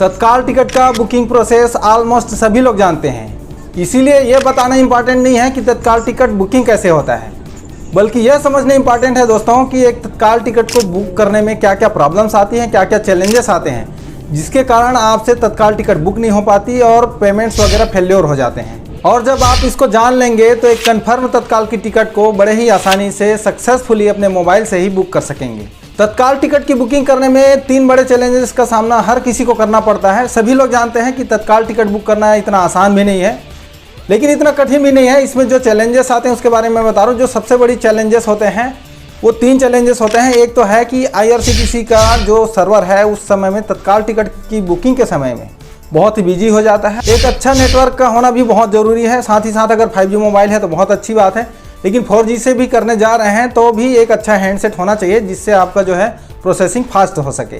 तत्काल टिकट का booking process almost सभी लोग जानते हैं, इसीलिए यह बताना इम्पॉर्टेंट नहीं है कि तत्काल टिकट बुकिंग कैसे होता है, बल्कि यह समझना इम्पॉर्टेंट है दोस्तों कि एक तत्काल टिकट को बुक करने में क्या क्या प्रॉब्लम्स आती हैं, क्या क्या चैलेंजेस आते हैं, जिसके कारण आपसे तत्काल टिकट बुक नहीं हो पाती और पेमेंट्स वगैरह फेल्योर हो जाते हैं। और जब आप इसको जान लेंगे तो एक कन्फर्म तत्काल की टिकट को बड़े ही आसानी से सक्सेसफुली अपने मोबाइल से ही बुक कर सकेंगे। तत्काल टिकट की बुकिंग करने में 3 बड़े चैलेंजेस का सामना हर किसी को करना पड़ता है। सभी लोग जानते हैं कि तत्काल टिकट बुक करना इतना आसान भी नहीं है, लेकिन इतना कठिन भी नहीं है। इसमें जो चैलेंजेस आते हैं उसके बारे में बता रहा हूँ। जो सबसे बड़ी चैलेंजेस होते हैं वो 3 चैलेंजेस होते हैं। एक तो है कि IRCTC का जो सर्वर है उस समय में तत्काल टिकट की बुकिंग के समय में बहुत ही बिजी हो जाता है। एक अच्छा नेटवर्क का होना भी बहुत ज़रूरी है। साथ ही साथ अगर 5G मोबाइल है तो बहुत अच्छी बात है, लेकिन 4G से भी करने जा रहे हैं तो भी एक अच्छा हैंडसेट होना चाहिए जिससे आपका जो है प्रोसेसिंग फास्ट हो सके।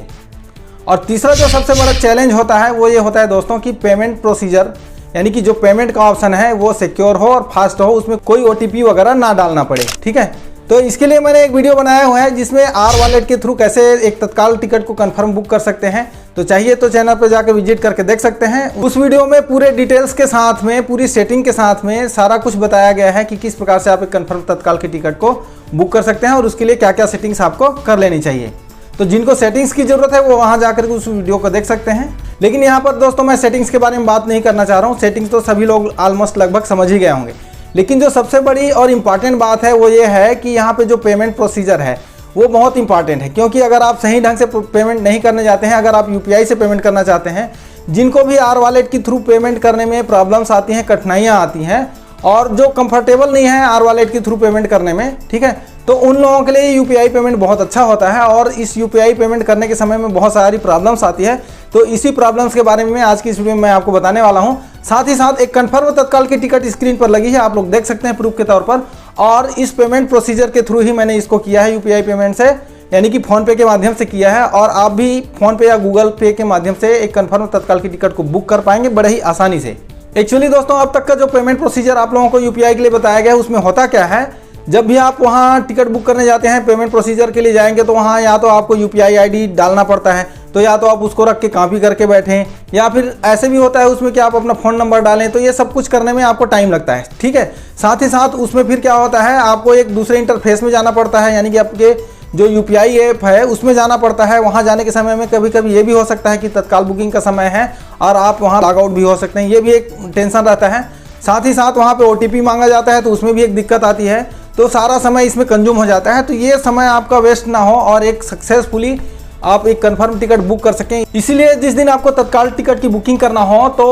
और तीसरा जो सबसे बड़ा चैलेंज होता है वो ये होता है दोस्तों कि पेमेंट प्रोसीजर, यानी कि जो पेमेंट का ऑप्शन है वो सिक्योर हो और फास्ट हो, उसमें कोई OTP वगैरह ना डालना पड़े। ठीक है, तो इसके लिए मैंने एक वीडियो बनाया हुआ है जिसमें R वॉलेट के थ्रू कैसे एक तत्काल टिकट को कंफर्म बुक कर सकते हैं। तो चाहिए तो चैनल पर जाकर विजिट करके देख सकते हैं। उस वीडियो में पूरे डिटेल्स के साथ में, पूरी सेटिंग के साथ में सारा कुछ बताया गया है कि किस प्रकार से आप एक कंफर्म तत्काल की टिकट को बुक कर सकते हैं और उसके लिए क्या क्या सेटिंग्स आपको कर लेनी चाहिए। तो जिनको सेटिंग्स की ज़रूरत है वो वहाँ जाकर के उस वीडियो को देख सकते हैं। लेकिन यहाँ पर दोस्तों मैं सेटिंग्स के बारे में बात नहीं करना चाह रहा हूँ। सेटिंग्स तो सभी लोग ऑलमोस्ट लगभग समझ ही गए होंगे, लेकिन जो सबसे बड़ी और इम्पॉर्टेंट बात है वो ये है कि यहाँ पे जो पेमेंट प्रोसीजर है वो बहुत इंपॉर्टेंट है। क्योंकि अगर आप सही ढंग से पेमेंट नहीं करने जाते हैं, अगर आप UPI से पेमेंट करना चाहते हैं, जिनको भी R वॉलेट के थ्रू पेमेंट करने में प्रॉब्लम्स आती हैं, कठिनाइयाँ आती हैं और जो कंफर्टेबल नहीं है R वॉलेट के थ्रू पेमेंट करने में, ठीक है, तो उन लोगों के लिए UPI पेमेंट बहुत अच्छा होता है। और इस UPI पेमेंट करने के समय में बहुत सारी प्रॉब्लम्स आती है, तो इसी प्रॉब्लम्स के बारे में आज की इस वीडियो में मैं आपको बताने वाला हूं। साथ ही साथ एक कन्फर्म तत्काल की टिकट स्क्रीन पर लगी है, आप लोग देख सकते हैं प्रूफ के तौर पर। और इस पेमेंट प्रोसीजर के थ्रू ही मैंने इसको किया है, UPI पेमेंट से, यानी कि फ़ोनपे के माध्यम से किया है। और आप भी फ़ोनपे या गूगल पे के माध्यम से एक कन्फर्म तत्काल की टिकट को बुक कर पाएंगे बड़े ही आसानी से। एक्चुअली दोस्तों अब तक का जो पेमेंट प्रोसीजर आप लोगों को UPI के लिए बताया गया है उसमें होता क्या है, जब भी आप वहाँ टिकट बुक करने जाते हैं, पेमेंट प्रोसीजर के लिए जाएंगे तो वहाँ या तो आपको UPI ID डालना पड़ता है, तो या तो आप उसको रख के कॉपी करके बैठें, या फिर ऐसे भी होता है उसमें कि आप अपना फ़ोन नंबर डालें। तो ये सब कुछ करने में आपको टाइम लगता है। ठीक है, साथ ही साथ उसमें फिर क्या होता है, आपको एक दूसरे इंटरफेस में जाना पड़ता है, यानी कि आपके जो UPI ऐप है उसमें जाना पड़ता है। वहाँ जाने के समय में कभी कभी ये भी हो सकता है कि तत्काल बुकिंग का समय है और आप वहाँ लॉग आउट भी हो सकते हैं, ये भी एक टेंशन रहता है। साथ ही साथ वहाँ पे OTP मांगा जाता है तो उसमें भी एक दिक्कत आती है, तो सारा समय इसमें कंज्यूम हो जाता है। तो ये समय आपका वेस्ट ना हो और एक सक्सेसफुली आप एक कंफर्म टिकट बुक कर सकें। इसीलिए जिस दिन आपको तत्काल टिकट की बुकिंग करना हो तो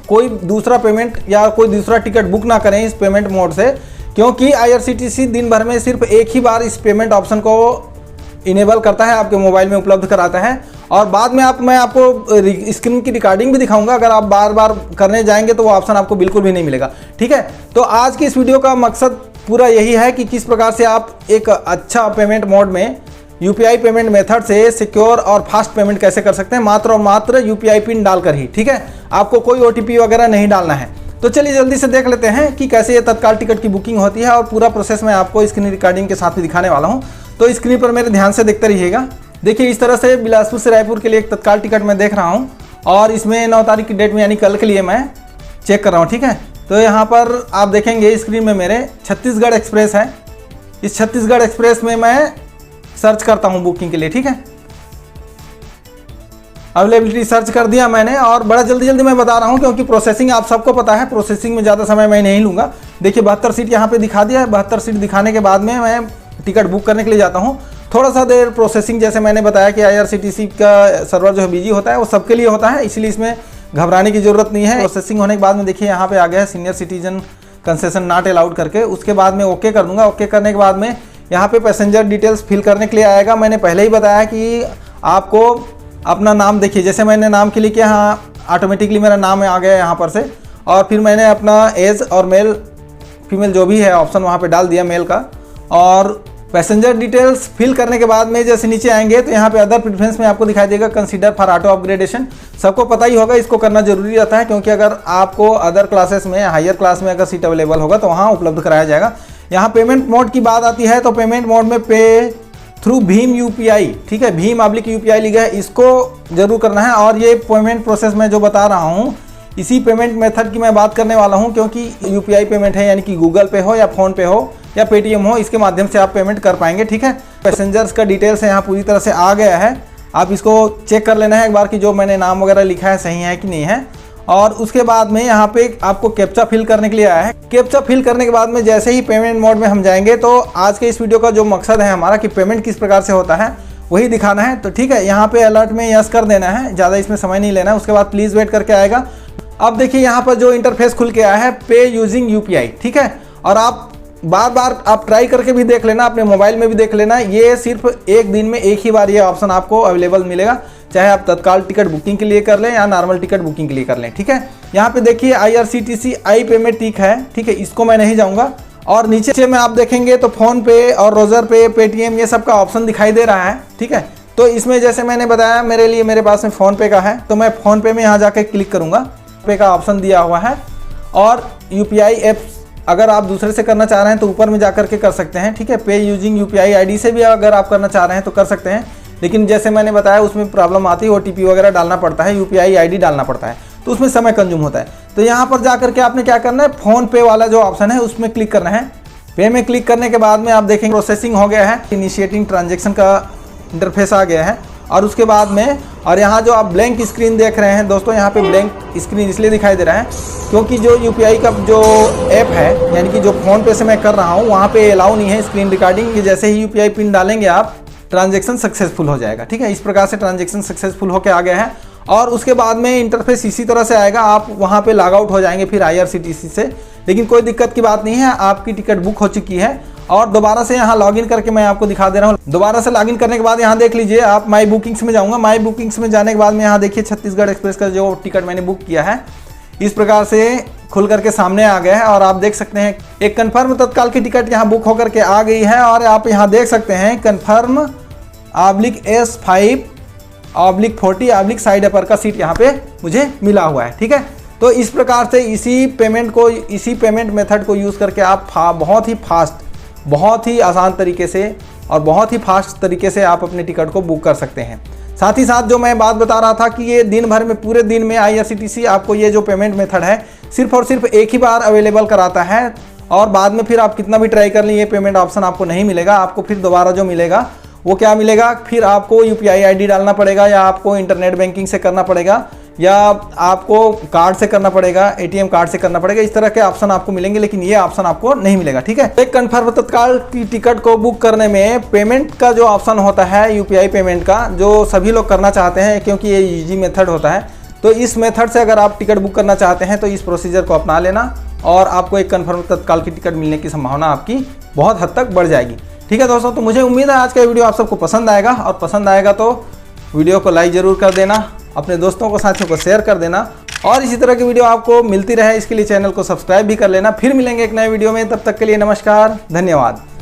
कोई दूसरा पेमेंट या कोई दूसरा टिकट बुक ना करें इस पेमेंट मोड से, क्योंकि IRCTC दिन भर में सिर्फ एक ही बार इस पेमेंट ऑप्शन को इनेबल करता है, आपके मोबाइल में उपलब्ध कराता है। और बाद में मैं आपको स्क्रीन की रिकॉर्डिंग भी दिखाऊंगा। अगर आप बार बार करने जाएंगे तो वो ऑप्शन आपको बिल्कुल भी नहीं मिलेगा। ठीक है, तो आज की इस वीडियो का मकसद पूरा यही है कि किस प्रकार से आप एक अच्छा पेमेंट मोड में UPI पेमेंट मेथड से सिक्योर और फास्ट पेमेंट कैसे कर सकते हैं, मात्र और मात्र UPI पिन डालकर ही। ठीक है, आपको कोई OTP वगैरह नहीं डालना है। तो चलिए जल्दी से देख लेते हैं कि कैसे ये तत्काल टिकट की बुकिंग होती है और पूरा प्रोसेस मैं आपको स्क्रीन रिकॉर्डिंग के साथ में दिखाने वाला हूँ। तो स्क्रीन पर मेरे ध्यान से देखते रहिएगा। देखिए इस तरह से बिलासपुर से रायपुर के लिए एक तत्काल टिकट मैं देख रहा हूँ और इसमें 9 तारीख की डेट में यानी कल के लिए मैं चेक कर रहा हूँ। ठीक है, तो यहाँ पर आप देखेंगे स्क्रीन में मेरे छत्तीसगढ़ एक्सप्रेस है। इस छत्तीसगढ़ एक्सप्रेस में मैं सर्च करता हूँ बुकिंग के लिए। ठीक है, अवेलेबिलिटी सर्च कर दिया मैंने और बड़ा जल्दी मैं बता रहा हूँ क्योंकि प्रोसेसिंग आप सबको पता है, प्रोसेसिंग में ज़्यादा समय मैं नहीं लूँगा। देखिए 72 सीट यहाँ पे दिखा दिया है। 72 सीट दिखाने के बाद में मैं टिकट बुक करने के लिए जाता हूँ। थोड़ा सा देर प्रोसेसिंग, जैसे मैंने बताया कि IRCTC का सर्वर जो है बिजी होता है, वो सबके लिए होता है, इसलिए इसमें घबराने की ज़रूरत नहीं है। प्रोसेसिंग होने के बाद में देखिए यहाँ पे आ गया है senior citizen concession not allowed करके। उसके बाद में ओके कर दूंगा। ओके करने के बाद में यहाँ पे पैसेंजर डिटेल्स फिल करने के लिए आएगा। मैंने पहले ही बताया कि आपको अपना नाम, देखिए जैसे मैंने नाम के लिए किया, हाँ ऑटोमेटिकली मेरा नाम आ गया यहाँ पर से। और फिर मैंने अपना एज और मेल फीमेल जो भी है ऑप्शन वहाँ पे डाल दिया मेल का। और पैसेंजर डिटेल्स फिल करने के बाद में जैसे नीचे आएंगे तो यहाँ पे अदर प्रेफरेंस में आपको दिखाई देगा कंसीडर फॉर ऑटो अपग्रेडेशन। सबको पता ही होगा, इसको करना जरूरी रहता है क्योंकि अगर आपको अदर क्लासेस में, हायर क्लास में अगर सीट अवेलेबल होगा तो वहाँ उपलब्ध कराया जाएगा। यहाँ पेमेंट मोड की बात आती है तो पेमेंट मोड में पे थ्रू भीम यूपीआई, ठीक है, भीम / यूपीआई लिखा है, इसको जरूर करना है। और ये पेमेंट प्रोसेस मैं जो बता रहा हूँ इसी पेमेंट मेथड की मैं बात करने वाला हूँ, क्योंकि यूपीआई पेमेंट है, यानी कि गूगल पे हो या फ़ोन पे हो या पेटीएम हो, इसके माध्यम से आप पेमेंट कर पाएंगे, ठीक है। पैसेंजर्स का डिटेल्स यहाँ पूरी तरह से आ गया है, आप इसको चेक कर लेना है एक बार कि जो मैंने नाम वगैरह लिखा है सही है कि नहीं है। और उसके बाद में यहाँ पे आपको कैप्चा फिल करने के लिए आया है। कैप्चा फिल करने के बाद में जैसे ही पेमेंट मोड में हम जाएंगे, तो आज के इस वीडियो का जो मकसद है हमारा कि पेमेंट किस प्रकार से होता है वही दिखाना है। तो ठीक है, यहाँ पे अलर्ट में यस कर देना है, ज़्यादा इसमें समय नहीं लेना है। उसके बाद प्लीज़ वेट करके आएगा। अब देखिए यहाँ पर जो इंटरफेस खुल के आया है, पे यूजिंग यूपीआई, ठीक है। और आप बार बार आप ट्राई करके भी देख लेना, अपने मोबाइल में भी देख लेना। ये सिर्फ एक दिन में एक ही बार ये ऑप्शन आपको अवेलेबल मिलेगा, चाहे आप तत्काल टिकट बुकिंग के लिए कर लें या नॉर्मल टिकट बुकिंग के लिए कर लें, ठीक है। यहाँ पे देखिए IRCTC आई पेमेंट टिक है, ठीक है, इसको मैं नहीं जाऊँगा। और नीचे में आप देखेंगे तो फ़ोन पे और रोजर पे, पेटीएम, ये सब का ऑप्शन दिखाई दे रहा है, ठीक है। तो इसमें जैसे मैंने बताया मेरे पास में फ़ोन पे का है, तो मैं फ़ोन पे में यहाँ जाके क्लिक करूँगा, पे का ऑप्शन दिया हुआ है। और यूपीआई ऐप्स अगर आप दूसरे से करना चाह रहे हैं तो ऊपर में जा करके कर सकते हैं, ठीक है। पे यूजिंग यूपीआई आईडी से भी अगर आप करना चाह रहे हैं तो कर सकते हैं, लेकिन जैसे मैंने बताया उसमें प्रॉब्लम आती है, OTP वगैरह डालना पड़ता है, यूपीआई आईडी डालना पड़ता है, तो उसमें समय कंज्यूम होता है। तो यहाँ पर जा करके आपने क्या करना है, फ़ोन पे वाला जो ऑप्शन है उसमें क्लिक करना है। पे में क्लिक करने के बाद में आप देखेंगे प्रोसेसिंग हो गया है, इनिशिएटिंग ट्रांजेक्शन का इंटरफेस आ गया है। और उसके बाद में और यहाँ जो आप ब्लैंक स्क्रीन देख रहे हैं दोस्तों, यहाँ पे ब्लैंक स्क्रीन इसलिए दिखाई दे रहा है क्योंकि जो यूपीआई का जो ऐप है, यानी कि जो फ़ोन पे से मैं कर रहा हूँ, वहाँ पे अलाउ नहीं है स्क्रीन रिकॉर्डिंग। कि जैसे ही यूपीआई पिन डालेंगे आप, ट्रांजेक्शन सक्सेसफुल हो जाएगा, ठीक है। इस प्रकार से ट्रांजेक्शन सक्सेसफुल होकर आ गया है। और उसके बाद में इंटरफेस इसी तरह से आएगा, आप वहाँ पे लॉग आउट हो जाएंगे फिर IRCTC से, लेकिन कोई दिक्कत की बात नहीं है, आपकी टिकट बुक हो चुकी है। और दोबारा से यहाँ लॉगिन करके मैं आपको दिखा दे रहा हूँ। दोबारा से लॉगिन करने के बाद यहाँ देख लीजिए, आप माई बुकिंग्स में जाऊँगा। माई बुकिंग्स में जाने के बाद में यहाँ देखिए छत्तीसगढ़ एक्सप्रेस का जो टिकट मैंने बुक किया है इस प्रकार से खुल करके सामने आ गया है। और आप देख सकते हैं एक कन्फर्म तत्काल की टिकट यहाँ बुक होकर के आ गई है। और आप यहाँ देख सकते हैं कन्फर्म S5/40/ साइड अपर का सीट यहाँ पे मुझे मिला हुआ है, ठीक है। तो इस प्रकार से इसी पेमेंट मेथड को यूज़ करके आप बहुत ही फास्ट, बहुत ही आसान तरीके से और बहुत ही फास्ट तरीके से आप अपने टिकट को बुक कर सकते हैं। साथ ही साथ जो मैं बात बता रहा था कि ये दिन भर में, पूरे दिन में IRCTC आपको ये जो पेमेंट मेथड है सिर्फ और सिर्फ एक ही बार अवेलेबल कराता है। और बाद में फिर आप कितना भी ट्राई कर लें, ये पेमेंट ऑप्शन आपको नहीं मिलेगा। आपको फिर दोबारा जो मिलेगा वो क्या मिलेगा, फिर आपको यूपीआई आईडी डालना पड़ेगा, या आपको इंटरनेट बैंकिंग से करना पड़ेगा, या आपको कार्ड से करना पड़ेगा, ATM कार्ड से करना पड़ेगा। इस तरह के ऑप्शन आपको मिलेंगे, लेकिन ये ऑप्शन आपको नहीं मिलेगा, ठीक है। एक कन्फर्म तत्काल की टिकट को बुक करने में पेमेंट का जो ऑप्शन होता है, यूपीआई पेमेंट का, जो सभी लोग करना चाहते हैं क्योंकि ये ईजी मेथड होता है, तो इस मेथड से अगर आप टिकट बुक करना चाहते हैं तो इस प्रोसीजर को अपना लेना और आपको एक कन्फर्म तत्काल की टिकट मिलने की संभावना आपकी बहुत हद तक बढ़ जाएगी, ठीक है दोस्तों। तो मुझे उम्मीद है आज का वीडियो आप सबको पसंद आएगा, और पसंद आएगा तो वीडियो को लाइक ज़रूर कर देना, अपने दोस्तों को, साथियों को शेयर कर देना, और इसी तरह की वीडियो आपको मिलती रहे इसके लिए चैनल को सब्सक्राइब भी कर लेना। फिर मिलेंगे एक नए वीडियो में, तब तक के लिए नमस्कार, धन्यवाद।